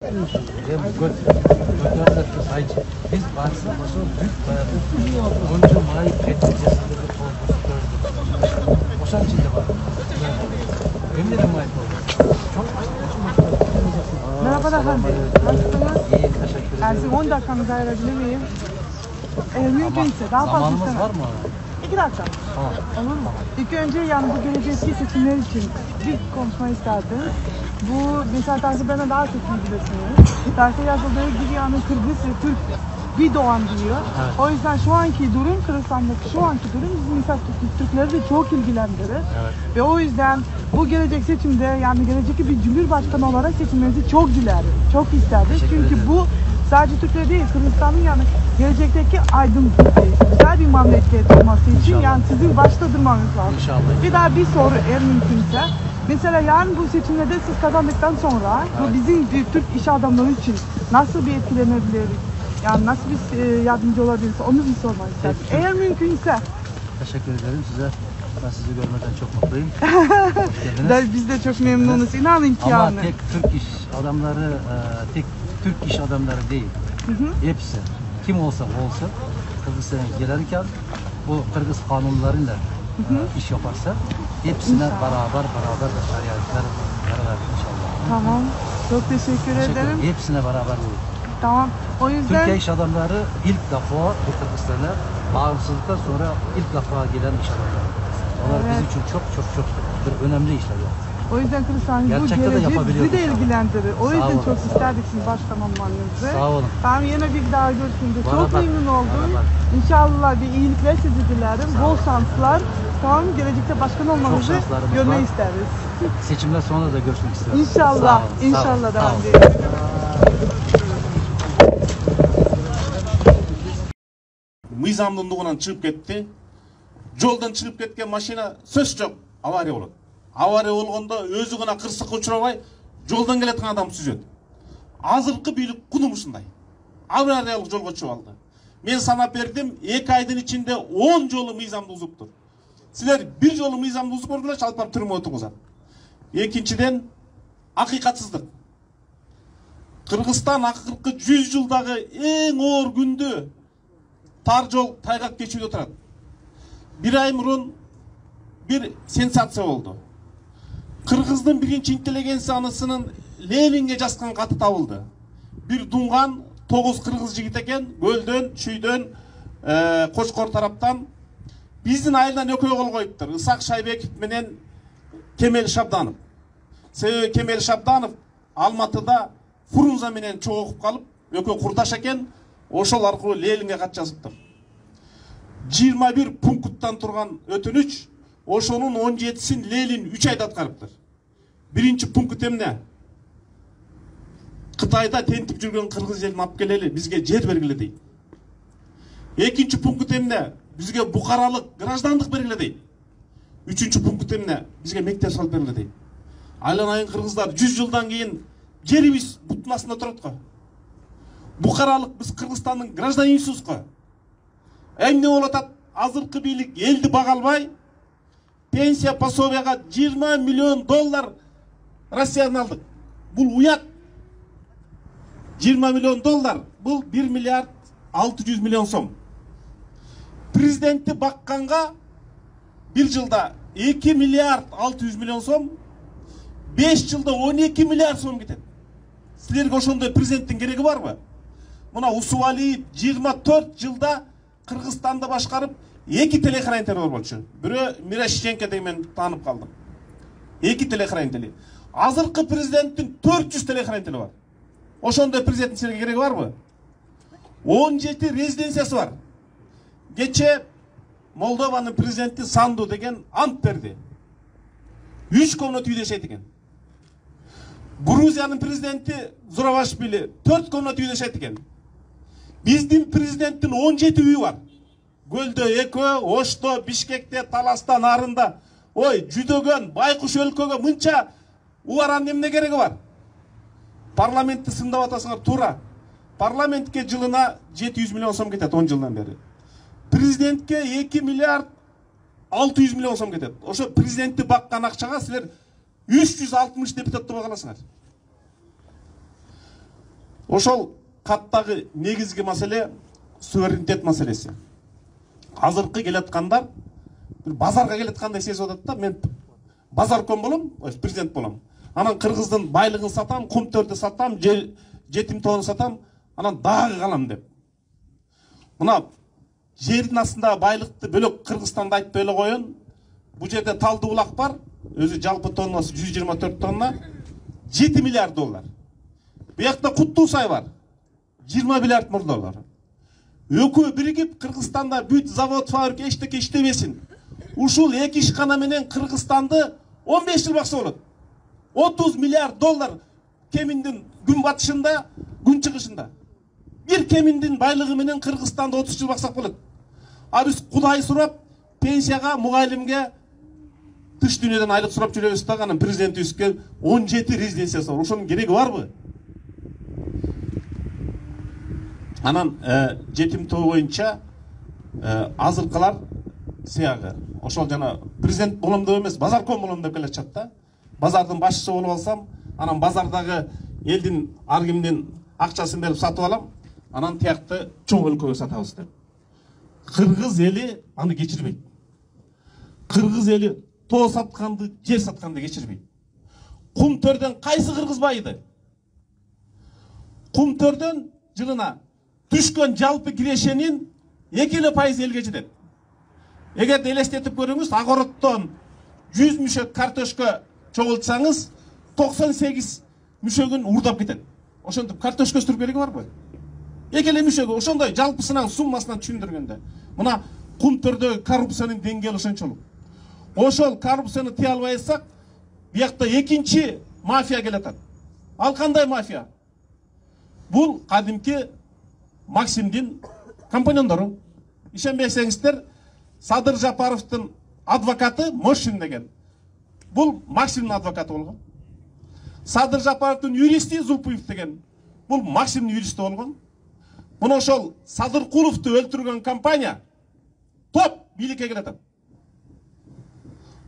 Götürürdü sayıcı. Biz varsa başına büyük bayağı onca mayı etmeyeceğizinde bir korkusu gördük. Boşan içinde var. Benim de mayı oldu. Çok Merhaba efendim. Nasılsınız? İyi, teşekkür ederim. Ersin 10 dakikanızı ayırabilir miyim? Mümkünse daha fazla Zamanımız istemem. var mı? 2 dakika. Tamam. Olur mu? İlk önce yani bu gelecekteki seçimler için bir konuşma isterdim. Bu mesela Tarih bana daha çok iyi bilirsiniz. Tarihte yazıldığı gibi yani Kırgız ve Türk bir doğan diyor. Evet. O yüzden şu anki durum, Kırgızistan'daki şu anki durum bizim mesela Türkleri de çok ilgilendirir. Evet. Ve o yüzden bu gelecek seçimde yani gelecekte bir cumhurbaşkanı olarak seçilmenizi çok dilerim. Çok isterdik. Çünkü bu sadece Türkleri değil, Kırgızistan'ın yani gelecekteki aydın güzel bir memleket olması için İnşallah. yani sizin başta durmanız lazım. İnşallah. Bir daha bir soru eğer mümkünse. Mesela yarın bu seçimlerde siz kazandıktan sonra bu bizim Türk iş adamları için nasıl bir etkilenebilir? Yani nasıl bir yardımcı olabiliriz? Onu bir sormak istedim. Eğer mümkünse. Teşekkür ederim size. Ben sizi görmeden çok mutluyum. Hoş geldiniz. Biz de çok memnunuz. İnanın ki Ama yani. tek Türk iş adamları, tek Türk iş adamları değil. Hepsi. Kim olsa olsun Kırgızistan'a gelirken bu Kırgız kanunlarıyla iş yaparsa hepsine beraber şeriatlar beraber inşallah. Tamam. Çok teşekkür ederim. Hepsine beraber olur. Tamam. O yüzden Türkiye iş adamları ilk defa bu Kırgızistan'a bağımsızlıktan sonra ilk defa gelen iş adamları. Onlar bizim için çok bir önemli işler yaptı. O yüzden Kırgızistan bu Gerçekten de gelecek yapabiliyoruz bizi de inşallah. ilgilendirir. O Sağ yüzden olun. çok isterdik siz başkan olmanızı. Sağ olun. Tamam yine bir daha görüşünce çok Beraber. memnun oldum. Beraber. İnşallah bir iyilikler sizi dilerim. Sağ Bol olun. şanslar. Tamam görecekte başkan olmanızı şanslarımız görmeyi var. isteriz. Seçimden sonra da görüşmek istiyorum. İnşallah. Sağ olun, İnşallah sağ olun, devam sağ olun. edelim. Мыйзамдуулугунан чыгып кетти. Жолдон чыгып кеткен машина сөз жок, авария болот. Авария болгондо өзү гана кырсыкка учурабай, жолдон келаткан адам сүзөт. Азыркы бийлик куну ушундай. Авариялык жолго чыгып алды. Мен санап бердим, 2 айдын ичинде 10 жолу мыйзамды бузуптур. Силер bir жолу мыйзамды бузуп көргүлөрчү, алып барып түрмөгө отургузат. Экинчиден, акыйкатсыздык. Кыргызстан акыркы 100 жылдагы эң оор күндү тар жол тайгак кечүүдө турат. Bir ay murun bir sensasiya oldu. Kırgızdın birinci intelligensiya anısının Lenin'e жазган katı табылды. Bir dungan 9 Kırgız жигит экен, Gölden, Çüyden, Koçkor taraftan. Биздин айылдан экөө кол коюптур. Исак Шайбеков менен Кемел Шабданов. Себеби Кемел Шабданов Алматыда Фрунзе менен чогулуп калып, экөө курдаш экен. Ошол аркылуу Ленинге кат жазыптыр. 21 пункттан турган өтүнүч, ошонун 17син Ленин 3 айда аткарыптыр. Биринчи пункт эмне? Кытайда тентип жүргөн кыргыз жерин алып келели, бизге жер бергиле дейт. Экинчи пункт эмне? Бизге букаралык граждандык бергиле дейт. Үчүнчү пункт эмне? Бизге мектеп салып бергиле дейт. Айланайын кыргыздар 100 жылдан кийин жерибиз буттун астында турат го. Букаралык биз Кыргызстандын гражданинсиз го. Эмне болуп атат? Азыркы бийлик элди бага албай, пенсия пособияга 20 миллион доллар Россиядан алдык. Бул уят. 20 миллион доллар, бул 1 миллиард 600 миллион сом. Президентти бакканга bir жылда 2 миллиард 600 миллион сом, 5 жылда 12 миллиард сом кетет. Силерге ошондой президенттин кереги барбы? Мына Усубалиев 24 жылда Кыргызстанды башкарып, 2 телехранитель бар болчу. Бирөө Мирошниченко деген мен таанып калдым. 2 телехранители. Азыркы президенттин 400 телехранители бар. Ошондой президенттин силерге кереги барбы? 17 резиденциясы бар. Кече Молдованын президенти Санду деген ант берди. 3 комнат үйдө жашайт экен. Грузиянын президенти Зуравашвили 4 комнат үйдө жашайт экен. Биздин президенттин 17 үйү бар. Гөлдө 2, Ошто, Бишкекте, Таласта, Нарында. Ой, жүдөгөн байкуш өлкөгө мынча убаранын эмне кереги бар? Парламентти сындап атасыңар туура. Парламентке жылына 700 миллион сом кетет 10 жылдан бери. Президентке 2 миллиард 600 миллион сом кетет. Ошо президентти баккан акчага силер 360 депутатты бага аласыңар. Ошол каттагы негизги маселе суверенитет маселеси. Азыркы келаткандар бир базарга келаткандай сезип атат да, мен базарком болом, президент болом. Анан кыргыздын байлыгын сатам, кум-төрдү сатам, жетим тоону сатам, анан дагы калам деп. Мына жердин астындагы байлыкты бөлөк Кыргызстанда айтпай эле коеюн. Бул жерде Талды булак бар, өзү жалпы тоннасы 124 тонна, 7 миллиард доллар. Буякта Куттуусай бар, 20 миллиард доллар. Экөө биригип Кыргызстанда бүт завод, фабрика эчтеке иштебесин. Ушул эки ишкана менен Кыргызстанды 15 жыл бакса болот. 30 миллиард доллар кеминдин күн батышында, күн чыгышында. Bir кеминдин байлыгы менен Кыргызстанды 30 жыл баксак болот. А биз Кудай сурап, пенсияга, мугалимге тыш дүйнөдөн айлык сурап жүрөбүз да, анан президентибизге 17 резиденциясы бар. Ошонун кереги барбы? Анан жетим тоо боюнча азыркылар сыягы. Ошол жана президент болом деп эмес, базарком болом деп келатышат да. Базардын башчысы болуп алсам, анан базардагы элдин ар кимдин акчасын берип сатып алам, анан тиякты чоң өлкөгө сатабыз деп. Кыргыз эли аны кечирбейт. Кыргыз эли тоо сатканды, жер сатканды кечирбейт. Кум-төрдөн кайсы кыргыз байыды? Кум-төрдөн жылына түшкөн жалпы кирешенин 2% элге жетет. Эгерде элестетип көрүңүз, Агороттон 100 мүшөк картошка чогултсаңыз, 98 мүшөгүн уурдап кетет. Ошентип картошка өстүрүп кереги барбы? Экеле мүшөгү ошондой жалпысынан суммасынан түшүндүргөндө. Мына Кум-төрдөгү коррупциянын деңгээли ошончолук. Ошол коррупцияны тыя албайсак, биякта экинчи мафия келатат. Ал кандай мафия? Бул кадимки Максимдин компаньондору. Ишенбесеңиздер, Садыр Жапаровдун адвокаты Мошин деген. Бул Максимдин адвокаты болгон. Садыр Жапаровдун юристи Зулпуев деген. Бул Максимдин юристи болгон. Мына ошол Садыркуловду өлтүргөн компания топ бийликке келатат.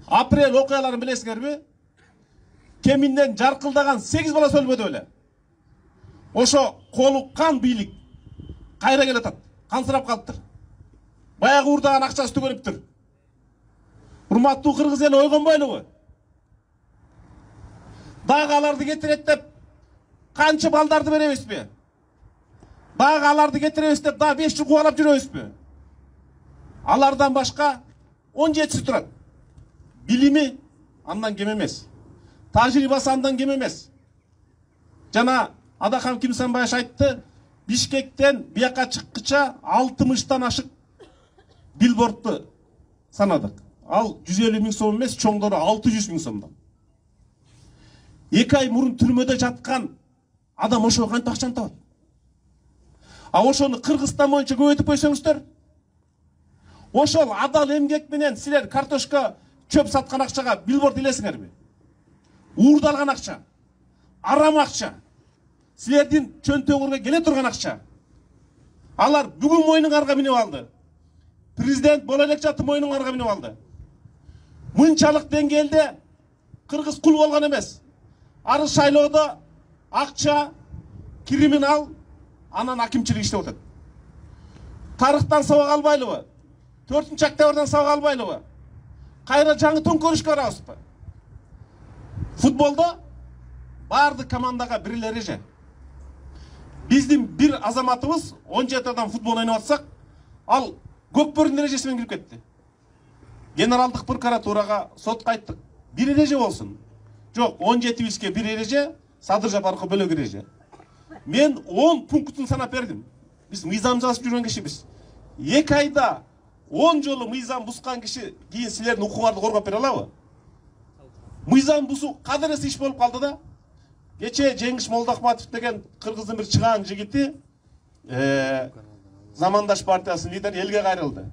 Апрель окуяларын билесиңерби? Кеминден жаркылдаган 8 бала өлбөдү эле. Ошо колу кан бийлик кайра келатат. Кансырап калыптыр. Баягы уурдаган акчасы түгөнүптүр. Урматтуу кыргыз эли ойгонбойлубу? Дагы аларды кетирет деп канча балдарды беребизби? Дагы аларды кетиребиз деп дагы 5 жыл кубалап жүрөбүзбү? Алардан башка 17 турат. Билими андан кем эмес. Тажрыйбасы андан кем эмес. Жана Адакан Кимсанбаев айтты, Бишкектен бияка чыккыча 60тан ашык билбордду санадык. Ал 150 миң сом эмес, чоңдору 600 миң сомдон. 2 ай мурун түрмөдө жаткан адам ошо кантип акчаны табат? А ошону Кыргызстан боюнча көбөйтүп койсоңуздар, ошол адал эмгек менен силер картошка чөп саткан акчага билборд илесиңерби? Уурдалган акча, арам акча, силердин чөнтөгүргө келе турган акча. Алар бүгүн мойнуңарга минип алды. Президент боло элек жатып мойнуңарга минип алды. Мынчалык деңгээлде кыргыз кул болгон эмес. Арыз шайлоодо акча, криминал, анан акимчилик иштеп атат. Тарыхтан сабак албайлыбы? 4-октябрдан сабак албайлыбы? Кайра жаңы төңкөрүшкө барабызбы? Футболдо баардык командага бир эле эреже. Биздин бир азаматыбыз 17 адам футбол ойноп атсак, ал көкпөрдүн эрежеси менен кирип кетти. Генералдык прокуратурага сотко айттык, бир эреже болсун. Жок, 17бизге бир эреже, Садыр Жапаровго бөлөк эреже. Мен 10 пунктун санап бердим. Биз мыйзам жазып жүргөн кишибиз. 2 айда 10 жолу мыйзам бускан киши кийин силердин укуңарды коргоп бере алабы? Мыйзам бусуу кадырес иш болуп калды да. Кече Жеңиш Молдохматов деген кыргыздын бир чыгаан жигити Замандаш партиясынын лидери элге кайрылды.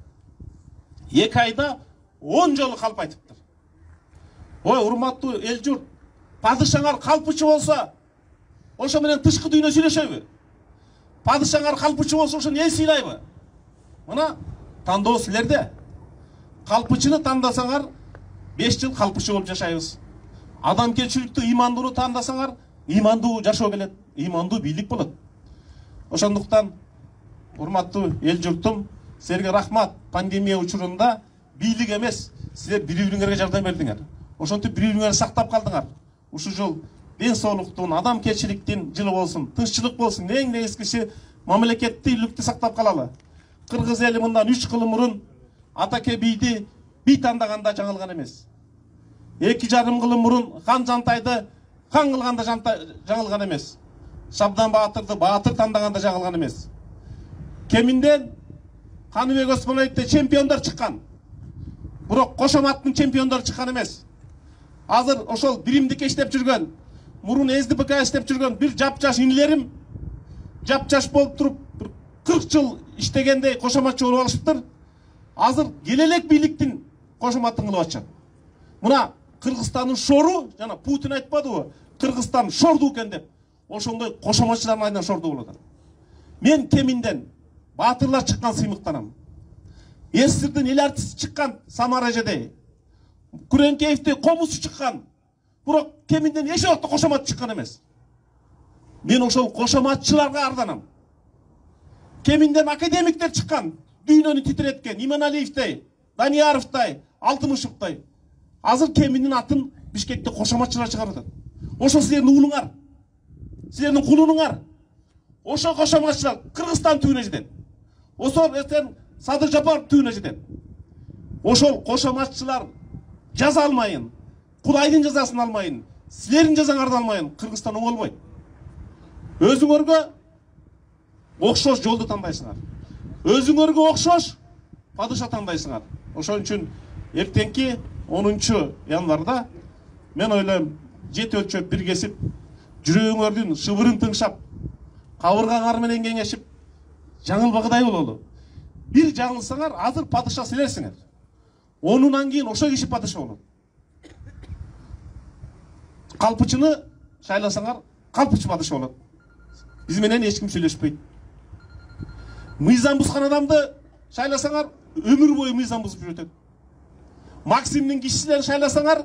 2 айда 10 жолу калп айтыптыр. Ой, урматтуу эл журт, падышаңар калпычы болсо, ошо менен тышкы дүйнө сүйлөшөбү? Падышаңар калпычы болсо, ошону эл сыйлайбы? Мына тандоо силерде. Калпычыны тандасаңар 5 жыл калпычы болуп жашайбыз. Адамгерчиликтүү, ыймандууну тандасаңар, ыймандуу жашоо келет, ыймандуу бийлик болот. Ошондуктан урматтуу эл журтум, силерге рахмат. Пандемия учурунда бийлик эмес, силер бири-бириңерге жардам бердиңер. Ошентип бири-бириңерди сактап калдыңар. Ушул жыл ден соолуктун, адамгерчиликтин жылы болсун, тынччылык болсун. Эң негизгиси мамлекеттүүлүктү сактап калалы. Кыргыз эли мындан 3 жыл мурун атаке бийди бий тандаганда жаңылган эмес. 2,5 жыл мурун хан Жантайды хан кылганда жаңылган эмес. Шабдан Баатырды Баатыр тандаганда жаңылган эмес. Кеминден Каныбек Осмоновдо чемпиондор чыккан. Бирок кошоматтын чемпиондору чыккан эмес. Азыр ошол биримдикке иштеп жүргөн, мурун СДПК иштеп жүргөн бир жапжаш инилерим, жапжаш болуп туруп 40 жыл иштегендей кошоматчы болуп алышыптыр. Азыр келелек бийликтин кошоматын кылып атышат. Мына Кыргызстандын шору, жана Путин айтпадыбы, Кыргызстан шорду экен деп. Ошондой кошоматчылардын айынан шорду болот. Мен кеминден баатырлар чыккан сыймыктанам. Эсирдин эл артисти чыккан Самара эжедей. Күреңкеевди комусу чыккан. Бирок кеминден эч убакта кошомат чыккан эмес. Мен ошол кошоматчыларга арданам. Кеминден академиктер чыккан, дүйнөнү титиреткен, Иманалиевдей, Данияровдей, Алтымышевдей. Азыр кеминдин атын Бишкекте кошоматчылар чыгарып атат. Ошо силердин уулуңар, силердин кулунуңар. Ошо кошоматчылар Кыргызстан түбүнө жетет. Ошол эртең Садыр Жапаров түбүнө жетет. Ошол кошоматчылар жаза алмайын, Кудайдын жазасын алмайын, силердин жазаңарды алмайын, Кыргызстан оңолбойт. Өзүңөргө окшош жолду тандайсыңар. Өзүңөргө окшош падыша тандайсыңар. Ошон үчүн эртеңки 10 январда мен ойлойм, жет өлчөп биргесип, жүрөгүңөрдүн шыбырын тыңшап, кабыргаңар менен кеңешип, жаңылбагыдай бололу. Бир жаңылсаңар, азыр падыша силерсиңер. Онунан кийин ошо киши падыша болот. Калпычыны шайласаңар, калпычы падыша болот. Биз менен эч ким сүйлөшпөйт. Мыйзам бузган адамды шайласаңар, өмүр бою мыйзам бузуп жүрөт. Максимдин кишилерин шайласаңар,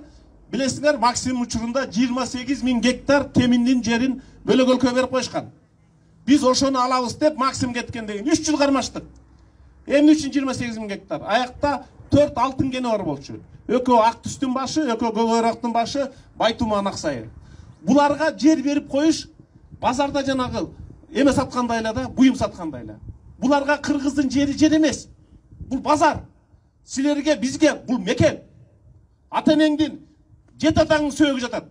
билесиңер, Максим учурунда 28.000 гектар теминдин жерин бөлөк өлкөгө берип коюшкан. Биз ошону алабыз деп Максим кеткен деген 3 жыл кармаштык. Эмне үчүн 28.000 гектар? Аякта 4 алтын кени бар болчу. Экөө ак түстүн башы, экөө көк башы, Байтуман Аксайы. Буларга жер берип коюш базарда жанагы эме саткандай эле да, буюм саткандай эле. Буларга кыргыздын жери жер эмес. Бул базар. Силерге, бизге бул мекен. Ата-энеңдин, жет атаңдын сөөгү жатат.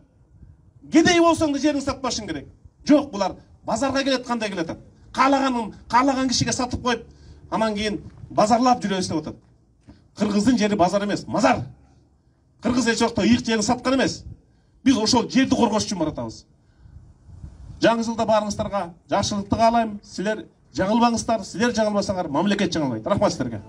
Кедей болсоң да жериңди сатпашың керек. Жок, булар базарга келет кандай келет. Каалаган кишиге сатып коюп, анан кийин базарлап жүрөбүз деп атат. Кыргыздын жери базар эмес, мазар. Кыргыз эч убакта ыйык жерин саткан эмес. Биз ошол жерди коргош үчүн баратабыз. Жаңы жылда барыңыздарга жакшылыкты каалайм. Силер жаңылбаңыздар, силер жаңылбасаңар, мамлекет жаңылбайт. Рахмат силерге.